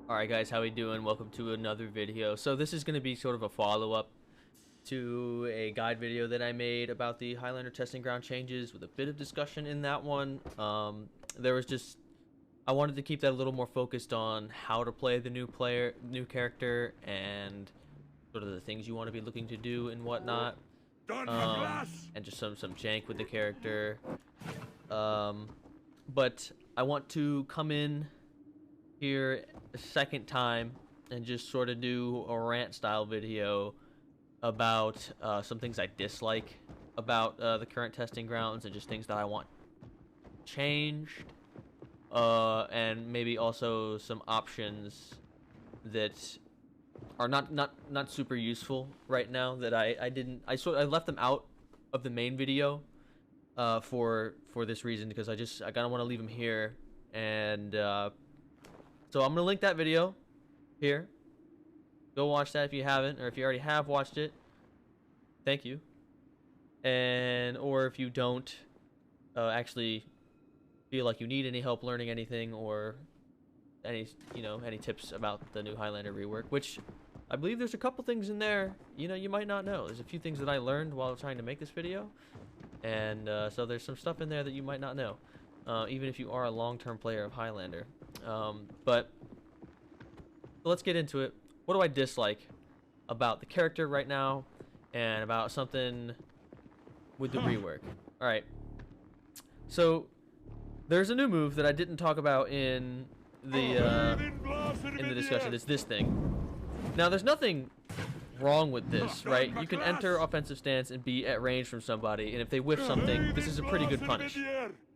Alright guys, how we doing? Welcome to another video. So this is going to be sort of a follow-up to a guide video that I made about the Highlander testing ground changes, with a bit of discussion in that one. I wanted to keep that a little more focused on how to play the new character, and sort of the things you want to be looking to do and whatnot. And just some jank with the character. But I want to come in here a second time and just sort of do a rant style video about some things I dislike about the current testing grounds, and just things that I want changed, and maybe also some options that are not super useful right now that I left them out of the main video for this reason, because I kind of want to leave them here. And so I'm gonna link that video here. Go watch that if you haven't, or if you already have watched it, thank you. Or if you don't actually feel like you need any help learning anything, or any tips about the new Highlander rework, which I believe there's a couple things in there you might not know. There's a few things that I learned while trying to make this video, and so there's some stuff in there that you might not know, even if you are a long-term player of Highlander. But let's get into it. What do I dislike about the character right now, and about something with the rework? All right, so there's a new move that I didn't talk about in the discussion. It's this thing. Now, there's nothing wrong with this, right? You can enter offensive stance and be at range from somebody, and if they whiff something, this is a pretty good punish.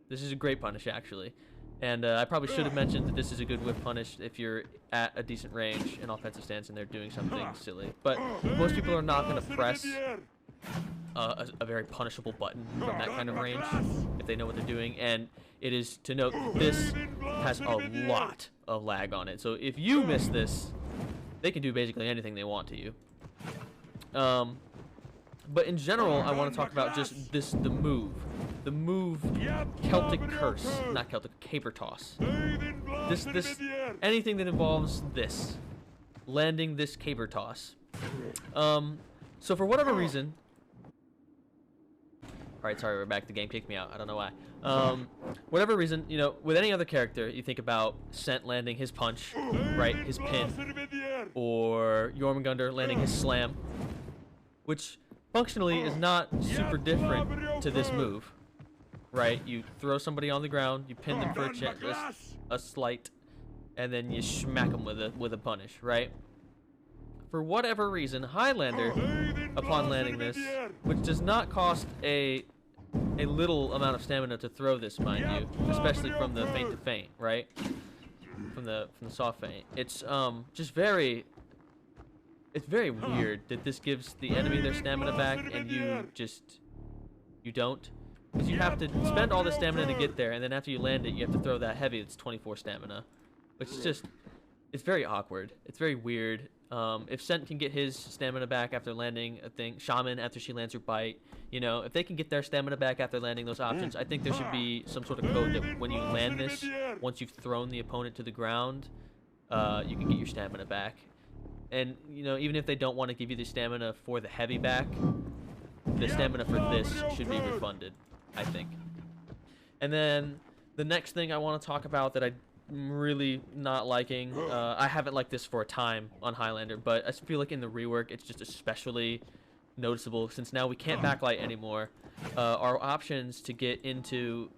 This is a great punish, actually. And I probably should have mentioned that this is a good whiff punish if you're at a decent range in offensive stance and they're doing something silly. But most people are not going to press a very punishable button from that kind of range if they know what they're doing. And it is to note that this has a lot of lag on it. So if you miss this, they can do basically anything they want to you. But in general, I want to talk about just the move. The move, Celtic Curse, not Celtic, Caber Toss. Anything that involves this, landing this Caber Toss. So for whatever reason, alright, sorry, we're back. The game kicked me out. I don't know why. Whatever reason, with any other character, you think about Sent landing his punch, right, his pin, or Jormungandr landing his slam, which functionally is not super different to this move, right? You throw somebody on the ground, you pin them for a slight, and then you smack them with a punish, right? For whatever reason, Highlander, upon landing this, which does not cost a little amount of stamina to throw this, mind you, especially from the feint to feint, right? From the soft feint. It's just very weird that this gives the enemy their stamina back and you don't. Because you have to spend all the stamina to get there, and then after you land it, you have to throw that heavy that's 24 stamina. Which is it's very awkward. It's very weird. If Sent can get his stamina back after landing a thing, Shaman after she lands her bite, if they can get their stamina back after landing those options, I think there should be some sort of code that when you land this, once you've thrown the opponent to the ground, you can get your stamina back. And, even if they don't want to give you the stamina for the heavy back, the stamina for this should be refunded, I think. And then the next thing I want to talk about that I'm really not liking, I haven't liked this for a time on Highlander, but I feel like in the rework it's just especially noticeable, since now we can't backlight anymore. Our options to get into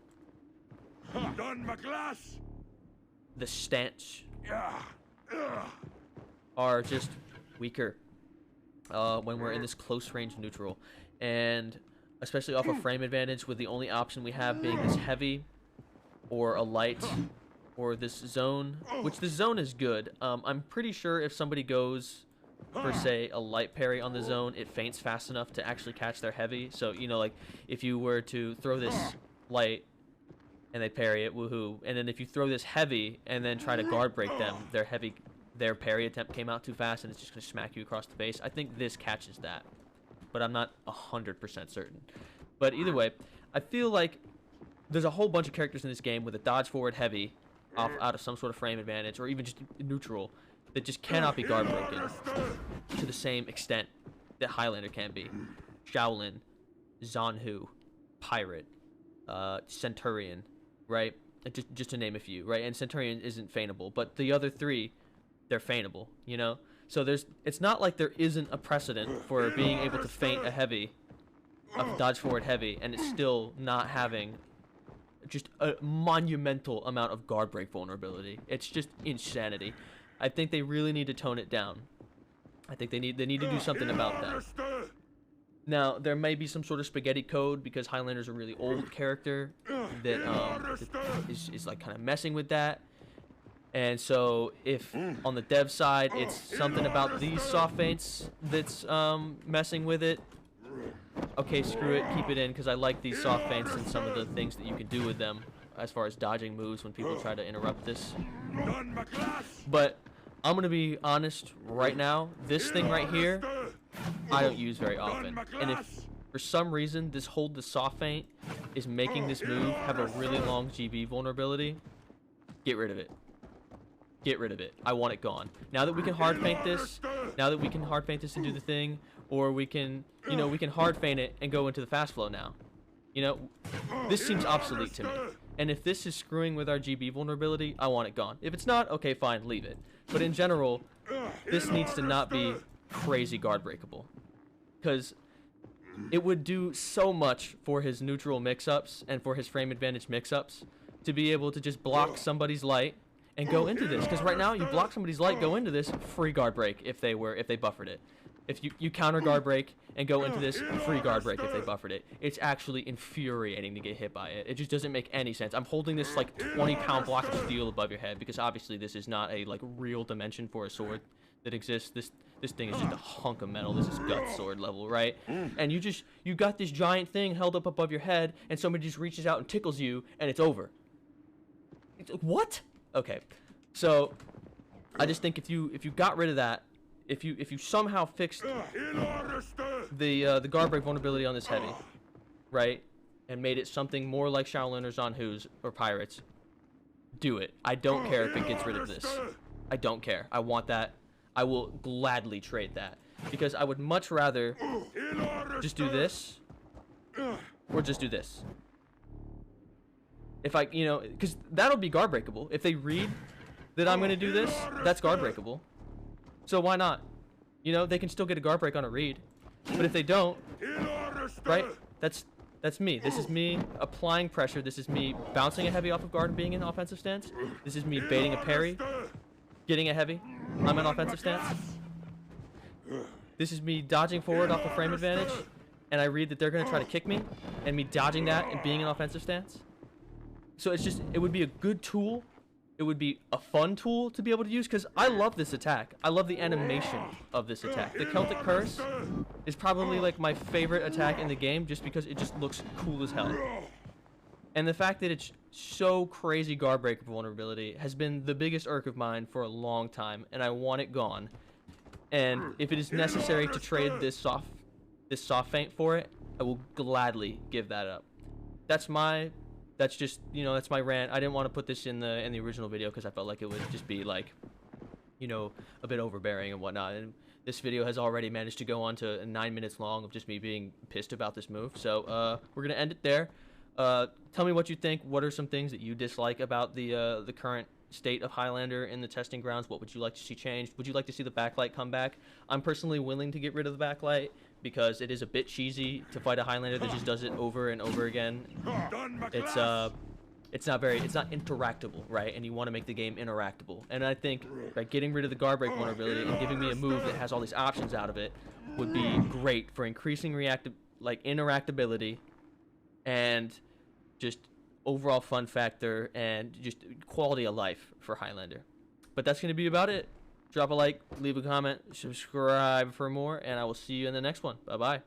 the stance are just weaker when we're in this close range neutral, and especially off a frame advantage, with the only option we have being this heavy or a light or this zone, which the zone is good. I'm pretty sure if somebody goes for, say, a light parry on the zone, it feints fast enough to actually catch their heavy. So like if you were to throw this light and they parry it, woohoo, and then if you throw this heavy and then try to guard break them, their parry attempt came out too fast and it's just going to smack you across the face. I think this catches that, but I'm not 100% certain. But either way, I feel like there's a whole bunch of characters in this game with a dodge forward heavy out of some sort of frame advantage, or even just neutral, that just cannot be guard broken to the same extent that Highlander can be. Shaolin, Zanhu, Pirate, Centurion, right? Just to name a few, right? And Centurion isn't feintable, but the other three, they're feintable, you know? So it's not like there isn't a precedent for being able to feint a heavy, a dodge forward heavy, and it's still not having just a monumental amount of guard break vulnerability. It's just insanity. I think they really need to tone it down. I think they need to do something about that. Now, there may be some sort of spaghetti code because Highlander's a really old character that is like kind of messing with that. And so if on the dev side it's something about these soft feints that's messing with it, okay, screw it, keep it in, because I like these soft feints and some of the things that you can do with them as far as dodging moves when people try to interrupt this. But I'm going to be honest right now, this thing right here, I don't use very often. And if for some reason this hold the soft feint is making this move have a really long GB vulnerability, get rid of it. Get rid of it. I want it gone. Now that we can hard feint this, to do the thing, or we can, you know, we can hard feint it and go into the fast flow now. You know, this seems obsolete to me. And if this is screwing with our GB vulnerability, I want it gone. If it's not, okay, fine, leave it. But in general, this needs to not be crazy guard breakable, because it would do so much for his neutral mix-ups and for his frame advantage mix-ups to be able to just block somebody's light and go into this. Because right now, you block somebody's light, go into this, free guard break if they buffered it. If you counter guard break and go into this, free guard break if they buffered it. It's actually infuriating to get hit by it. It just doesn't make any sense. I'm holding this like 20-pound block of steel above your head because obviously this is not a like real dimension for a sword that exists. This thing is just a hunk of metal. This is gut sword level, right? And you got this giant thing held up above your head, and somebody just reaches out and tickles you, and it's over. What? Okay, so I just think if you got rid of that, if you somehow fixed the guard break vulnerability on this heavy, right, and made it something more like Shaolin or Zanhu's or Pirates, do it. I don't care if it gets rid of this. I don't care. I want that. I will gladly trade that, because I would much rather just do this or just do this. If I, you know, because that'll be guard breakable. If they read that I'm going to do this, that's guard breakable. So why not? You know, they can still get a guard break on a read. But if they don't, right, that's me. This is me applying pressure. This is me bouncing a heavy off of guard and being in offensive stance. This is me baiting a parry, getting a heavy. I'm in offensive stance. This is me dodging forward off a frame advantage, and I read that they're going to try to kick me, and me dodging that and being in offensive stance. So it's just, it would be a good tool. It would be a fun tool to be able to use, because I love this attack. I love the animation of this attack. The Celtic Curse is probably like my favorite attack in the game, just because it just looks cool as hell. And the fact that it's so crazy guard break vulnerability has been the biggest irk of mine for a long time, and I want it gone. And if it is necessary to trade this soft feint for it, I will gladly give that up. That's just, you know, that's my rant. I didn't want to put this in the original video because I felt like it would just be like, you know, a bit overbearing and whatnot. And this video has already managed to go on to 9 minutes long of just me being pissed about this move. So we're gonna end it there. Tell me what you think. What are some things that you dislike about the current state of Highlander in the testing grounds? What would you like to see changed? Would you like to see the backlight come back? I'm personally willing to get rid of the backlight, because it is a bit cheesy to fight a Highlander that just does it over and over again. It's not interactable, right? And you want to make the game interactable. And I think by getting rid of the guard break vulnerability and giving me a move that has all these options out of it would be great for increasing interactability and just overall fun factor and just quality of life for Highlander. But that's going to be about it. Drop a like, leave a comment, subscribe for more, and I will see you in the next one. Bye-bye.